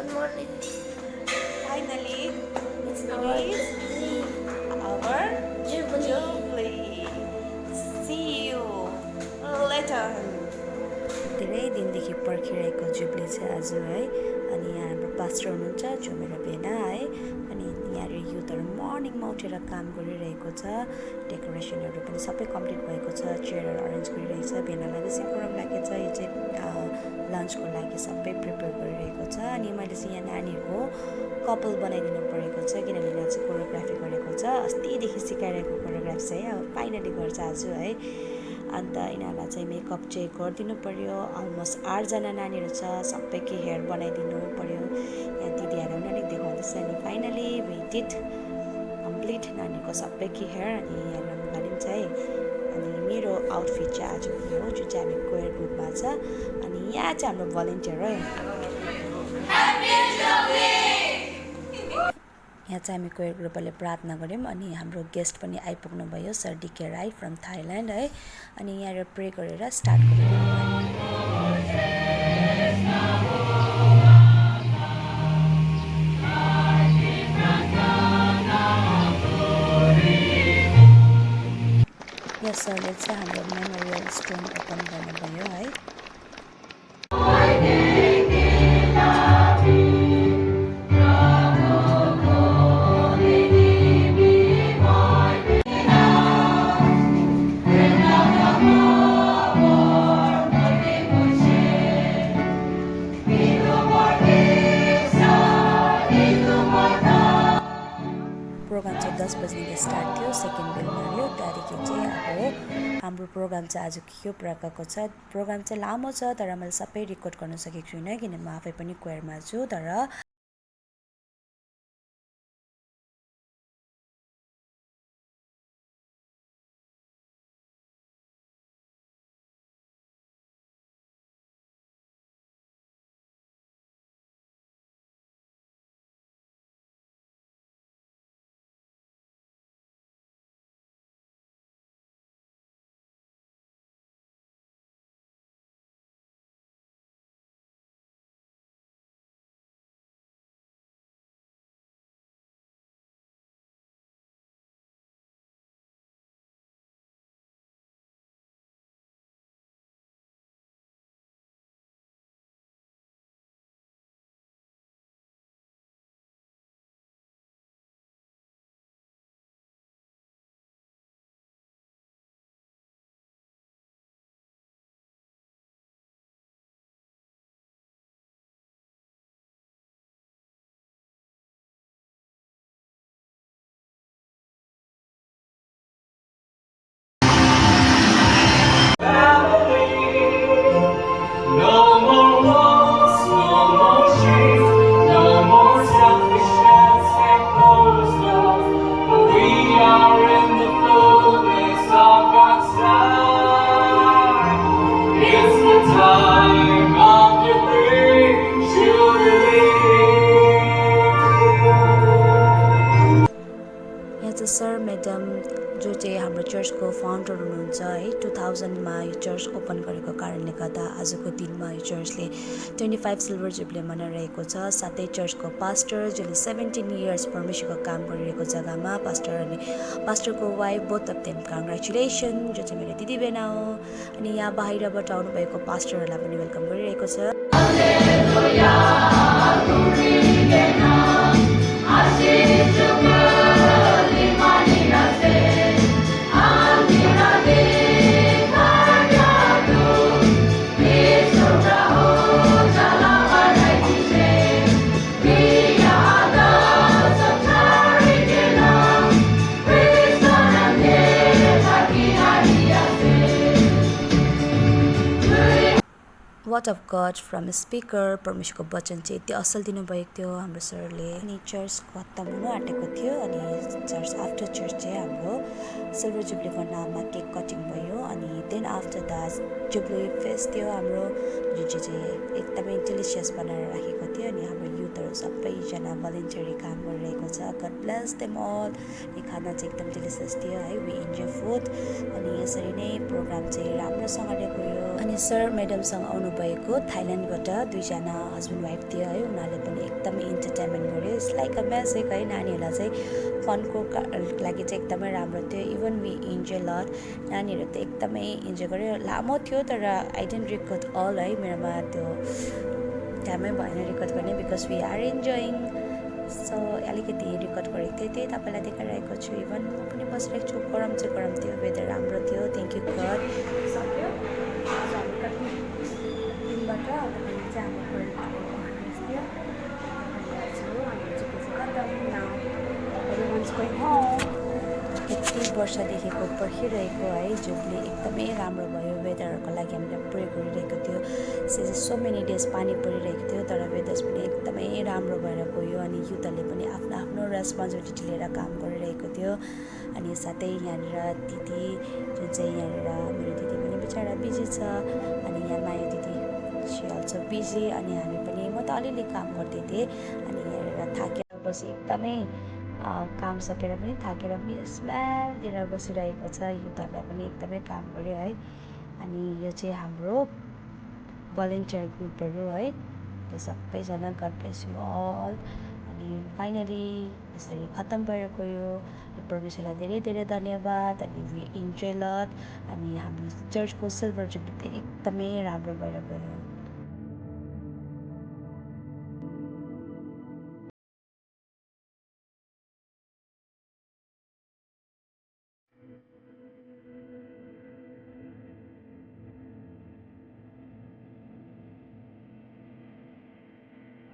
Good morning. Finally, It's it our is our Jubilee. See you later. धेरै दिनदेखि पर्खिरहेको jubilee चाहिँ आज है। अनि यहाँ हाम्रो पास्टर हुनुहुन्छ जो मेरो बेना है। अनि यहाँनिर युथहरू मर्निङमा उठेर काम गरिरहेको छ। डेकोरेसनहरू पनि सबै कम्प्लिट भएको छ। चेयरहरू अरेन्ज गरिरहेको छ। बेनालाई बेसी गरम लागेको छ। यो चाहिँ लन्चको लागि सबै प्रिपेयर गरिरहेको छ। अनि मैले चाहिँ यहाँ नानीहरूको कपाल बनाइदिनु परेको छ किनभने यहाँ चाहिँ कोरियोग्राफी गरेको छ। अस्तिदेखि सिकाइरहेको कोरियोग्राफी चाहिँ अब फाइनली गर्छ आज है। अन्त यिनीहरूलाई चाहिँ मेकअप चाहिँ गरिदिनु पऱ्यो। अलमोस्ट 8जना नानीहरू छ। सबैको हेयर बनाइदिनु पऱ्यो। यहाँ दिदीहरू पनि अलिक देखाउँदैछ। अनि फाइनली वी डिड कम्प्लिट नानीको सबैको हेयर। अनि यहाँ लगाइदिनु छ है। अनि मेरो आउटफिट चाहिँ आज यो जो चाहिँ हामी कोयर ग्रुपमा छ। अनि यहाँ चाहिँ हाम्रो भलन्टियर है। यहाँ चाहिँ हामी कोयर ग्रुपले प्रार्थना गऱ्यौँ। अनि हाम्रो गेस्ट पनि आइपुग्नु भयो sir decay Rai from Thailand है। अनि यहाँ प्रे गरेर स्टार्ट गऱ्यौँ। यहाँ सरले चाहिँ हाम्रो मेमोरियल स्टोन ओपन गर्नुभयो है। प्रोग्राम चाहिँ 10 बजीदेखि स्टार्ट थियो। सेकेन्ड बेल मार्यो। त्यहाँदेखि चाहिँ अब हाम्रो प्रोग्राम चाहिँ आज के प्रकारको छ। प्रोग्राम चाहिँ लामो छ तर मैले सबै रेकर्ड गर्न सकेको छुइनँ किनभने म आफै पनि कोयरमा छु। तर सर म्याडम जो चाहिँ हाम्रो चर्चको फाउन्डर हुनुहुन्छ है। 2000मा यो चर्च ओपन गरेको कारणले गर्दा आजको दिनमा यो चर्चले 25 सिल्भर जुब्ली मनाइरहेको छ। साथै चर्चको पास्टर जसले 17 इयर्स परमेश्वरको काम गरिरहेको जग्गामा पास्टर अनि पास्टरको wife both of them congratulation जो चाहिँ मेरो दिदी बेना हो। अनि यहाँ बाहिरबाट आउनुभएको पास्टरहरूलाई पनि वेलकम गरिरहेको छ। Word of God from speaker परमेश्वरको वचन चाहिँ यति असल दिनुभएको थियो हाम्रो सरले। अनि चर्च खत्तम हुनु आँटेको थियो। अनि चर्च आफ्टर चर्च चाहिँ हाम्रो सिल्भर जुब्लीको नाममा केक कटिङ भयो। अनि then after that jubilee fest थियो हाम्रो जुन चाहिँ एकदमै डिलिसियस बनाएर राखेको थियो अनि हाम्रो युथहरू सबैजना भलिन्टियरली काम गरिरहेको छ गड ब्लेस देम अल। अनि खाना चाहिँ एकदम डिलिसियस थियो है, वी इन्जोय फुड। अनि यसरी नै प्रोग्राम चाहिँ राम्रोसँगले गयो। अनि सर म्याडमसँग आउनुभएको थाइल्यान्डबाट दुईजना हस्बेन्ड वाइफ थियो है, उनीहरूले पनि एकदमै इन्टरटेनमेन्ट गर्यो। इट्स लाइक अ म्याजिक है, नानीहरूलाई चाहिँ फनको लागि चाहिँ एकदमै राम्रो थियो। इभन वी इन्जोय लट, नानीहरू त एकदमै इन्जोय गर्यो। लामो थियो तर आई डेन्ट रिकर्ड अल है, मेरोमा त्यो टाइमै भएन रेकर्ड गर्ने because we are enjoying. So अलिकति रेकर्ड गरेको थिएँ, त्यही तपाईँलाई देखाइरहेको छु। इभन म पनि बसिरहेको छु, गरम चाहिँ गरम थियो, वेदर राम्रो थियो, थ्याङ्क यू गड। सक्यो हामी कति दिनबाट तपाईँ चाहिँ हाम्रो थियो यति वर्षदेखिको पर्खिरहेको है जुब्ली एकदमै राम्रो भयो। वेदरहरूको लागि हामीले प्रे गरिरहेको थियो। सो मेनी डेज पानी परिरहेको थियो तर वेदर्स पनि एकदमै राम्रो भएर गयो। अनि युथहरूले पनि आफ्नो आफ्नो रेस्पोन्सिबिलिटी लिएर काम गरिरहेको थियो। अनि साथै यहाँनिर दिदी जुन चाहिँ यहाँनिर मेरो दिदी पनि बिचरा बिजी छ, अनि यहाँ माया दिदी सी अल्सो बिजी। अनि हामी पनि म त अलिअलि काम गर्दै थिएँ। अनि यहाँनिर थाकेर बसी एकदमै काम सकेर पनि थाकेर स्मेल दिएर बसिरहेको छ। युथहरूलाई पनि एकदमै काम गर्यो है। अनि यो चाहिँ हाम्रो भलिन्टियर ग्रुपहरू है, त्यो सबैजना गड ब्लेस यु अल। अनि फाइनली यसरी खत्तम भएर गयो। परमेश्वरलाई धेरै धेरै धन्यवाद। अनि वी इन्जोय लट। अनि हाम्रो चर्चको सिल्भर जुब्ली एकदमै राम्रो भएर गयो।